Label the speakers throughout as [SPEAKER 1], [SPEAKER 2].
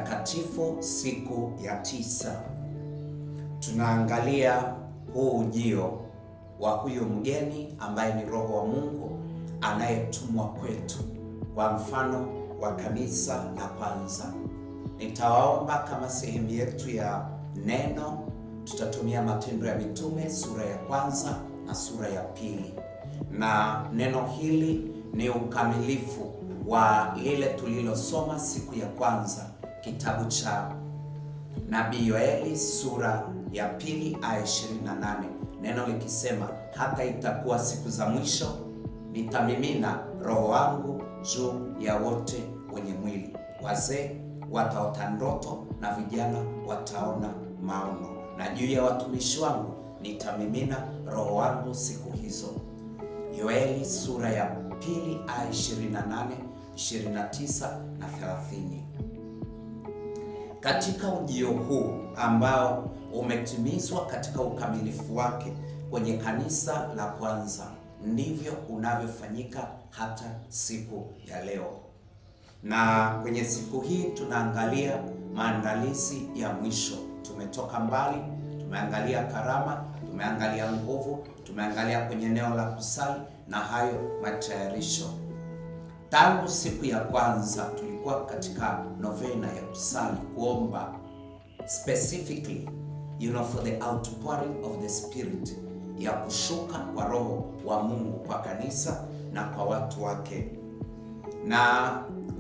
[SPEAKER 1] Mtakatifu siku ya 9. Tunaangalia huu ujio wa huyu mgeni ambaye ni Roho wa Mungu anayetumwa kwetu kwa mfano wa kanisa la kwanza. Nitawaomba kama sehemu yetu ya neno tutatumia Matendo ya Mitume sura ya 1 na sura ya 2. Na neno hili ni ukamilifu wa lile tulilosoma siku ya kwanza, kitabu cha Nabii Yoeli sura ya 2 aya 28. Neno likisema, hata itakuwa siku za mwisho nitamimina Roho wangu juu ya wote wenye mwili. Wazee wataota ndoto na vijana wataona maono, na juu ya watumishi wangu nitamimina Roho wangu siku hizo. Yoeli sura ya 2 aya 28, 29 na 30. Katika ujio huu ambao umetimizwa katika ukamilifu wake kwenye kanisa la kwanza, ndivyo unavyofanyika hata siku ya leo. Na kwenye siku hii tunaangalia maandalizi ya mwisho. Tumetoka mbali, tumeangalia karama, tumeangalia nguvu, tumeangalia kwenye eneo la kusali na hayo matayarisho. Tangu siku ya kwanza tulikuwa katika novena ya kusali, kuomba specifically for the outpouring of the Spirit, ya kushuka kwa Roho wa Mungu kwa kanisa na kwa watu wake. Na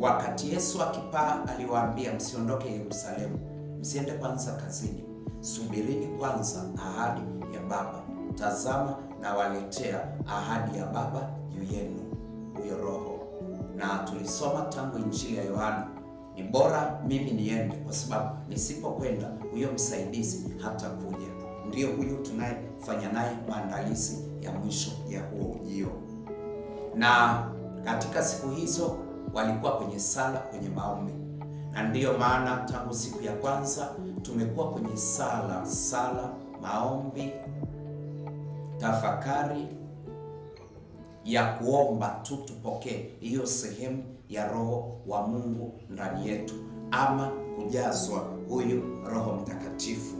[SPEAKER 1] wakati Yesu akipaa aliwaambia, msiondoke Yerusalemu, msiende kwanza kazini, subirini kwanza ahadi ya Baba. Tazama na waletea ahadi ya Baba juu yenu, huyo Roho. Na tulisoma tangu Injili ya Yohana, ni bora mimi niende, kwa sababu nisipokwenda huyo msaidizi hata kuja. Ndiyo huyu tunayefanya naye maandalizi ya mwisho ya huo ujio. Na katika siku hizo walikuwa kwenye sala, kwenye maombi, na ndiyo maana tangu siku ya kwanza tumekuwa kwenye sala, maombi, tafakari ya kuomba tu tupokee hiyo sehemu ya Roho wa Mungu ndani yetu, ama kujazwa huyu Roho Mtakatifu.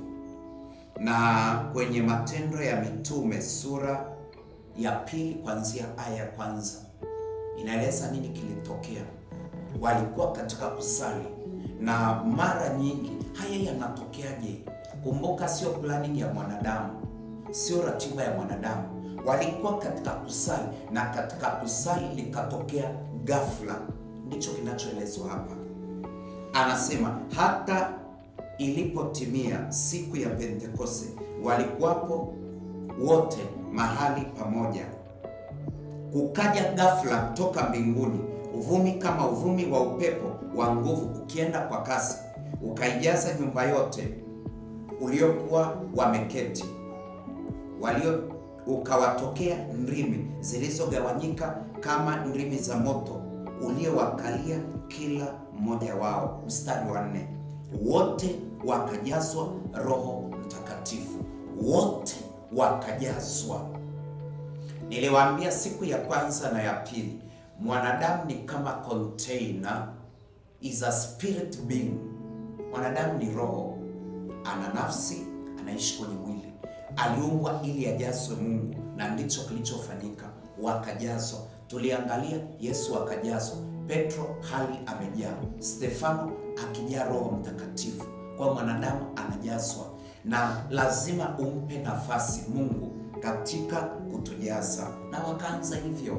[SPEAKER 1] Na kwenye Matendo ya Mitume sura ya 2 kuanzia aya ya 1 inaeleza nini kilitokea. Walikuwa katika kusali, na mara nyingi haya yanatokeaje? Kumbuka, sio planning ya mwanadamu, sio ratiba ya mwanadamu. Walikuwa katika kusali, na katika kusali likatokea ghafla. Ndicho kinachoelezwa hapa. Anasema hata ilipotimia siku ya Pentekoste, walikuwapo wote mahali pamoja. Kukaja ghafla toka mbinguni uvumi kama uvumi wa upepo wa nguvu ukienda kwa kasi, ukaijaza nyumba yote uliokuwa wameketi. Ukawatokea ndimi zilizogawanyika kama ndimi za moto uliowakalia kila mmoja wao. Mstari wa 4, wote wakajazwa Roho Mtakatifu. Wote wakajazwa. Niliwaambia siku ya kwanza na ya pili, mwanadamu ni kama container, is a spirit being. Mwanadamu ni roho, ana nafsi, anaishi kwenye mwili. Aliumbwa ili ajazwe Mungu, na ndicho kilichofanyika. Wakajazwa. Tuliangalia Yesu akajazwa, Petro hali amejaa, Stefano akijaa Roho Mtakatifu. Kwa mwanadamu anajazwa, na lazima umpe nafasi Mungu katika kutujaza. Na wakaanza hivyo,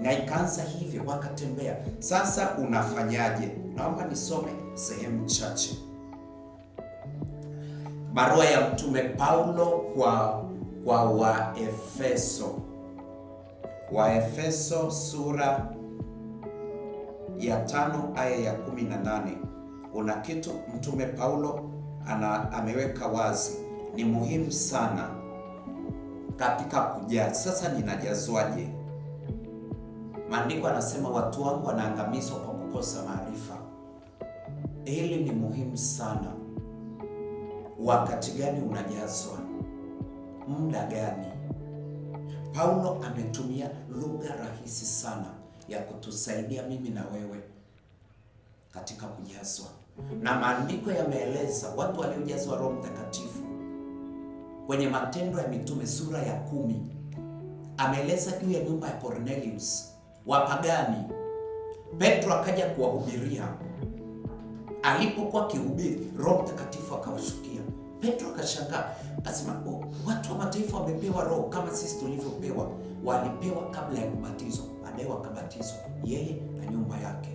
[SPEAKER 1] na ikaanza hivyo, wakatembea. Sasa unafanyaje? Naomba nisome sehemu chache. Barua ya Mtume Paulo kwa Waefeso sura ya 5 aya ya 18. Kuna kitu Mtume Paulo ameweka wazi, ni muhimu sana katika kujaza. Sasa ninajazwaje? Maandiko anasema watu wangu wanaangamizwa kwa kukosa maarifa. Hili ni muhimu sana. Wakati gani unajazwa? Muda gani? Paulo ametumia lugha rahisi sana ya kutusaidia mimi na wewe. katika kujazwa. Na maandiko yameeleza watu waliojazwa Roho Mtakatifu kwenye Matendo ya Mitume sura ya 10, ameeleza juu ya nyumba ya Cornelius, wapagani. Petro akaja kuwahubiria. Alipokuwa akihubiri, Roho Mtakatifu akawashukia. Petro akashangaa, akasema, watu wa mataifa wamepewa roho kama sisi tulivyopewa. Walipewa kabla ya kubatizwa, baadaye wakabatizwa yeye na nyumba yake.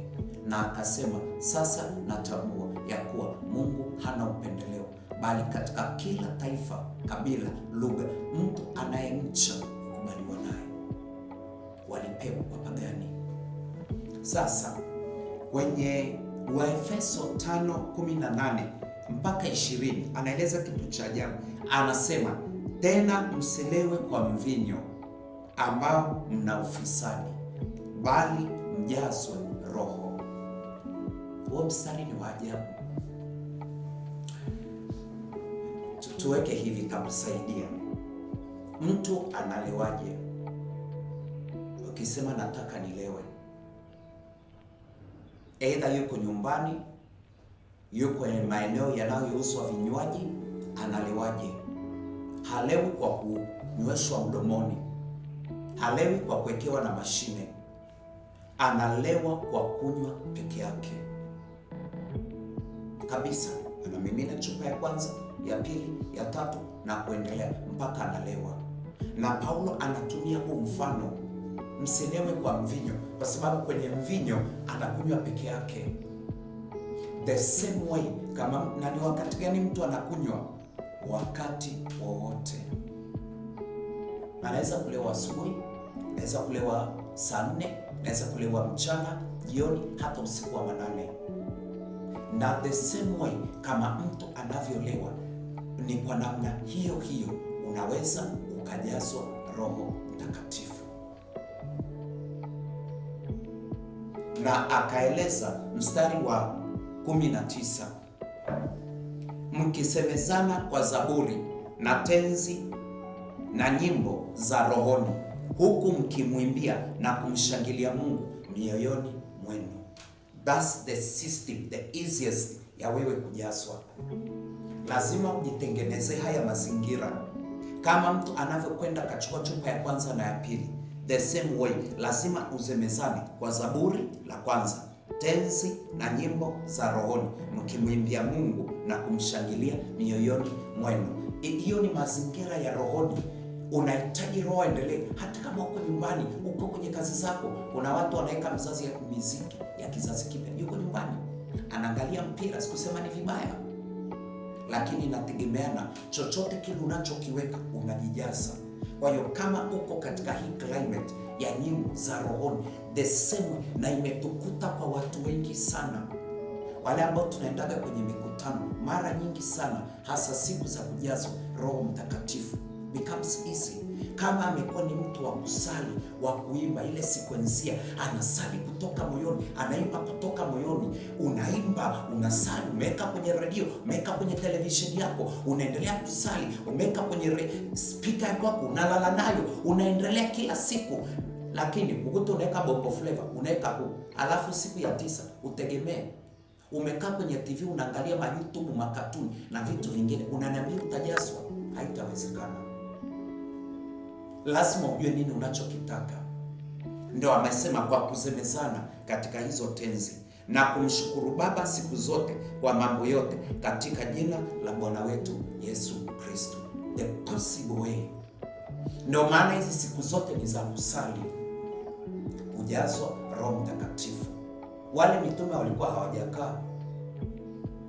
[SPEAKER 1] Na akasema, sasa natambua ya kuwa Mungu hana upendeleo, bali katika kila taifa, kabila, lugha, mtu anayemcha kukubaliwa naye. Walipewa wapagani. Sasa kwenye Waefeso 5:18 mpaka 20 anaeleza kitu cha ajabu. Anasema, tena msilewe kwa mvinyo ambao mna ufisadi, bali mjazwe Roho. Huo mstari ni wa ajabu. Tuweke hivi kakusaidia. Mtu analewaje? Ukisema nataka nilewe, aidha yuko nyumbani, yuko kwenye maeneo yanayouzwa vinywaji, analewaje? Halewi kwa kunyweshwa mdomoni, halewi kwa kuwekewa na mashine, analewa kwa kunywa peke yake kabisa. Anamimina chupa ya kwanza, ya pili, ya tatu na kuendelea mpaka analewa. Na Paulo anatumia huu mfano, msilewe kwa mvinyo, kwa sababu kwenye mvinyo anakunywa peke yake. The same way, kama na ni wakati gani mtu anakunywa? Wakati wowote. Anaweza kulewa asubuhi, anaweza kulewa saa 4, anaweza kulewa mchana, jioni, hata usiku wa manane. Na the same way kama mtu anavyolewa, ni kwa namna hiyo hiyo unaweza ukajazwa Roho Mtakatifu. Na akaeleza mstari wa 19, mkisemezana kwa zaburi na tenzi na nyimbo za rohoni, huku mkimwimbia na kumshangilia Mungu mioyoni mwenu. That's the system, the easiest ya wewe kujazwa. Lazima ujitengeneze haya mazingira. Kama mtu anavyokwenda kachukua chupa ya kwanza na ya pili, the same way lazima uzemezane kwa zaburi la kwanza, tenzi na nyimbo za rohoni, mkimwimbia Mungu na kumshangilia mioyoni mwenu. Hiyo ni mazingira ya rohoni. Unahitaji roho endelee. Hata kama uko nyumbani, uko kwenye kazi zako, kuna watu wanaweka mzazi ya muziki ya kizazi kipya, yuko nyumbani anaangalia mpira. Sikusema ni vibaya, lakini inategemeana. Chochote kile unachokiweka unajijaza. Kwa hiyo kama uko katika hii climate ya nyimbo za rohoni, the same, na imetukuta kwa watu wengi sana, wale ambao tunaendaga kwenye mikutano mara nyingi sana, hasa siku za kujazwa Roho Mtakatifu, becomes easy. Kama amekuwa ni mtu wa kusali, wa kuimba, ile sekwensia, anasali kutoka moyoni, anaimba kutoka moyoni, unaimba, unasali, umeweka kwenye radio, umeweka kwenye televisheni yako, unaendelea kusali, umeweka kwenye speaker yako, unalala nayo, unaendelea kila siku. Lakini ukute unaweka bongo flavor, unaweka huu, alafu siku ya 9 utegemee umekaa kwenye TV unaangalia ma YouTube, makatuni na vitu vingine, unaniambia utajazwa? Haitawezekana. Lazima ujue nini unachokitaka. Ndio amesema kwa kuzemezana katika hizo tenzi na kumshukuru Baba siku zote kwa mambo yote katika jina la Bwana wetu Yesu Kristo. The possible way. Ndio maana hizi siku zote ni za kusali, kujazwa Roho Mtakatifu. Wale mitume walikuwa hawajakaa,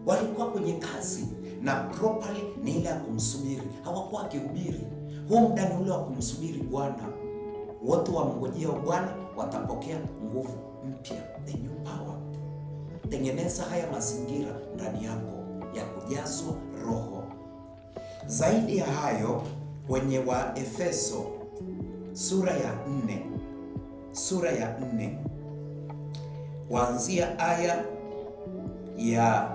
[SPEAKER 1] walikuwa kwenye kazi, na properly ni ile ya kumsubiri. Hawakuwa wakihubiri. Huu muda ni ule wa kumsubiri Bwana. Wote wamngojea Bwana watapokea nguvu mpya, the new power. Tengeneza haya mazingira ndani yako ya kujazwa Roho. Zaidi ya hayo, kwenye Waefeso sura ya 4 kuanzia aya ya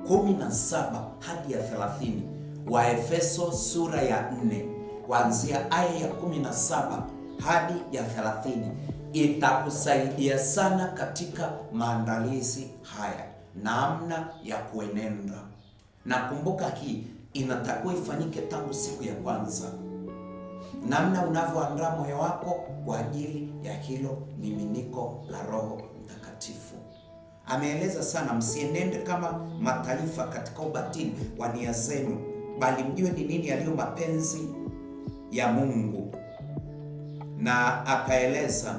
[SPEAKER 1] 17 hadi ya 30. Waefeso sura ya 4 kuanzia aya ya 17 hadi ya 30. itakusaidia sana katika maandalizi haya, namna ya kuenenda. Na kumbuka, hii inatakiwa ifanyike tangu siku ya kwanza, namna unavyoandaa moyo wako kwa ajili ya hilo miminiko la Roho Mtakatifu. Ameeleza sana, msienende kama mataifa katika ubatili wa nia zenu, bali mjue ni nini yaliyo mapenzi ya Mungu. Na akaeleza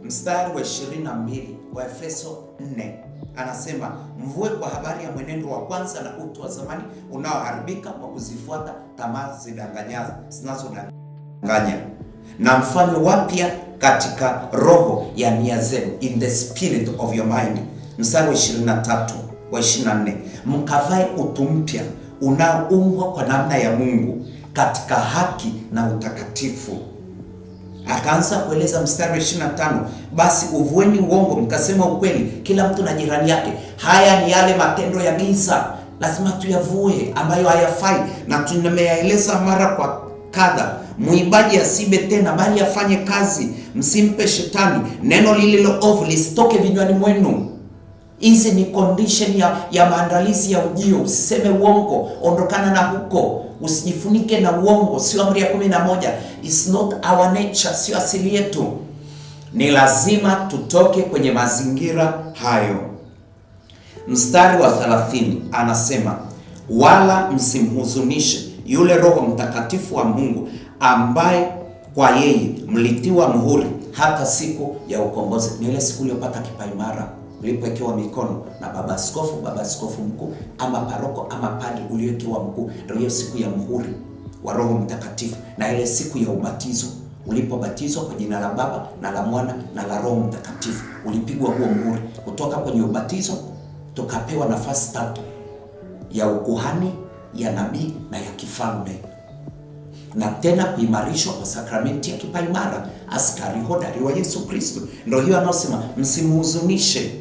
[SPEAKER 1] mstari wa 22 wa Efeso 4, anasema mvue kwa habari ya mwenendo wa kwanza na utu wa zamani unaoharibika kwa kuzifuata tamaa zinazodanganya, na mfanywe wapya katika roho ya nia zenu, in the spirit of your mind. Mstari wa 23 wa 24, mkavae utu mpya unaoumbwa kwa namna ya Mungu katika haki na utakatifu. Akaanza kueleza mstari wa 25, basi uvueni uongo mkasema ukweli, kila mtu na jirani yake. Haya ni yale matendo ya giza, lazima tuyavue, ambayo hayafai, na tumeyaeleza mara kwa kadha. Mwibaji asibe tena, bali afanye kazi, msimpe shetani neno lililo ovu lisitoke vinywani mwenu. Hizi ni condition ya maandalizi ya ujio. Usiseme uongo, ondokana na huko. Usijifunike na uongo, sio amri ya 11. It's not our nature, sio asili yetu. Ni lazima tutoke kwenye mazingira hayo. Mstari wa 30 anasema, wala msimhuzunishe yule Roho Mtakatifu wa Mungu, ambaye kwa yeye mlitiwa muhuri hata siku ya ukombozi. Ni ile siku uliyopata kipaimara, ulipowekewa mikono na baba askofu mkuu ama paroko ama padri, uliwekewa mkuu. Ndio hiyo siku ya muhuri wa Roho Mtakatifu. Na ile siku ya ubatizo, ulipobatizwa kwa jina la Baba na la Mwana na la Roho Mtakatifu, ulipigwa huo muhuri. Kutoka kwenye ubatizo tukapewa nafasi tatu ya ukuhani, ya nabii na ya kifalme, na tena kuimarishwa kwa sakramenti ya kipaimara, askari hodari wa Yesu Kristo. Ndio hiyo anaosema msimhuzunishe,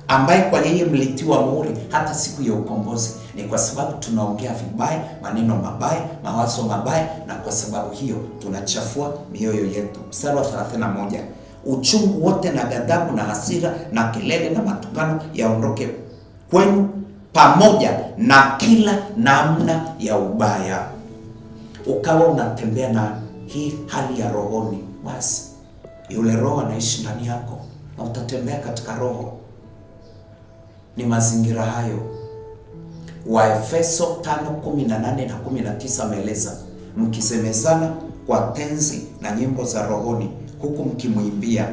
[SPEAKER 1] ambaye kwa yeye mlitiwa muhuri hata siku ya ukombozi. Ni kwa sababu tunaongea vibaya, maneno mabaya, mawazo mabaya, na kwa sababu hiyo tunachafua mioyo yetu. Mstari wa 31, uchungu wote na ghadhabu na hasira na kelele na matukano yaondoke kwenu, pamoja na kila namna ya ubaya. Ukawa unatembea na hii hali ya rohoni, basi yule Roho anaishi ndani yako na utatembea katika Roho. Ni mazingira hayo. Waefeso 5:18 na 19 ameeleza, mkisemezana kwa tenzi na nyimbo za rohoni, huku mkimwimbia.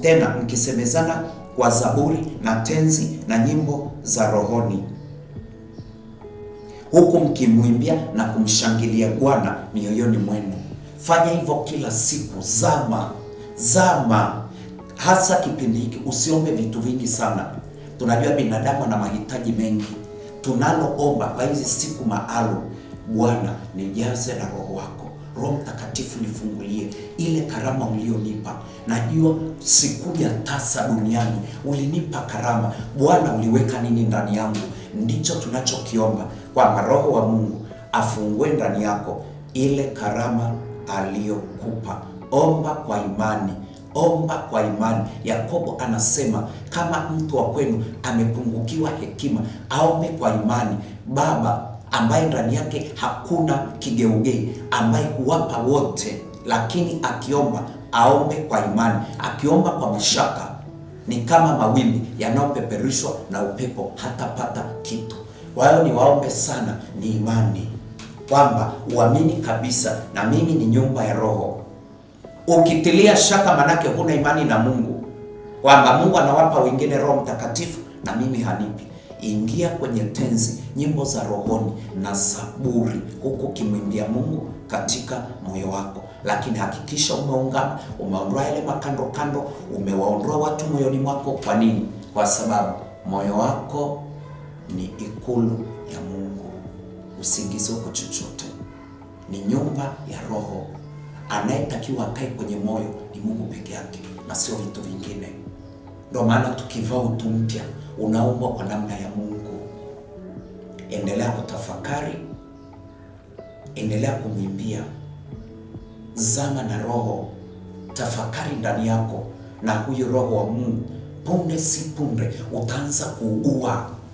[SPEAKER 1] Tena mkisemezana kwa zaburi na tenzi na nyimbo za rohoni, huku mkimwimbia na kumshangilia Bwana mioyoni mwenu. Fanya hivyo kila siku. Zama hasa kipindi hiki, usiombe vitu vingi sana. Tunajua binadamu na mahitaji mengi. Tunaloomba kwa hizi siku maalum, Bwana nijaze na Roho wako, Roho Mtakatifu nifungulie ile karama ulionipa. Najua sikuja tasa duniani, ulinipa karama. Bwana, uliweka nini ndani yangu? Ndicho tunachokiomba, kwamba Roho wa Mungu afungue ndani yako ile karama aliyokupa. Omba kwa imani. Omba kwa imani. Yakobo anasema kama mtu wa kwenu amepungukiwa hekima, aombe kwa imani. Baba ambaye ndani yake hakuna kigeugei, ambaye huwapa wote, lakini akiomba aombe kwa imani. Akiomba kwa mashaka ni kama mawimbi yanayopeperushwa na upepo, hatapata kitu. Kwa hiyo niwaombe sana, ni imani, kwamba uamini kabisa na mimi ni nyumba ya Roho. Ukitilia shaka, manake huna imani na Mungu, kwamba Mungu anawapa wengine Roho Mtakatifu na mimi hanipi. Ingia kwenye tenzi, nyimbo za rohoni na zaburi, huku kimwimbia Mungu katika moyo wako. Lakini hakikisha umeungama, umeondoa yale makando kando, umewaondoa watu moyoni mwako. Kwa nini? Kwa sababu moyo wako ni ikulu ya Mungu. Usiingize huko chochote. Ni nyumba ya Roho. Anayetakiwa akae kwenye moyo ni Mungu peke yake na sio vitu vingine. Ndio maana tukivaa utu mpya unaumbwa kwa namna ya Mungu. Endelea kutafakari, endelea kumwimbia, zama na Roho, tafakari ndani yako, na huyu Roho wa Mungu punde si punde utaanza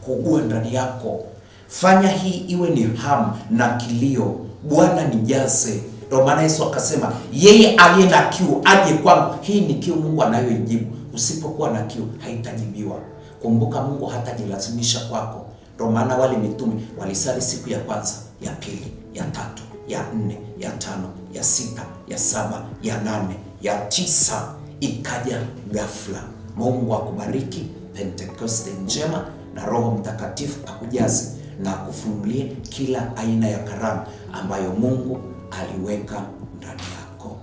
[SPEAKER 1] kuugua ndani yako. Fanya hii iwe ni hamu na kilio, Bwana nijaze. Ndio maana Yesu akasema, yeye aliye na kiu aje kwangu. Hii ni kiu Mungu anayoijibu. Usipokuwa na kiu haitajibiwa. Kumbuka, Mungu hatajilazimisha kwako. Ndio maana wale mitume walisali siku ya kwanza, ya pili, ya tatu, ya nne, ya tano, ya sita, ya saba, ya nane, ya tisa, ikaja ghafla. Mungu akubariki. Pentekoste njema, na Roho Mtakatifu akujaze na kufunulie kila aina ya karama ambayo Mungu aliweka ndani yako.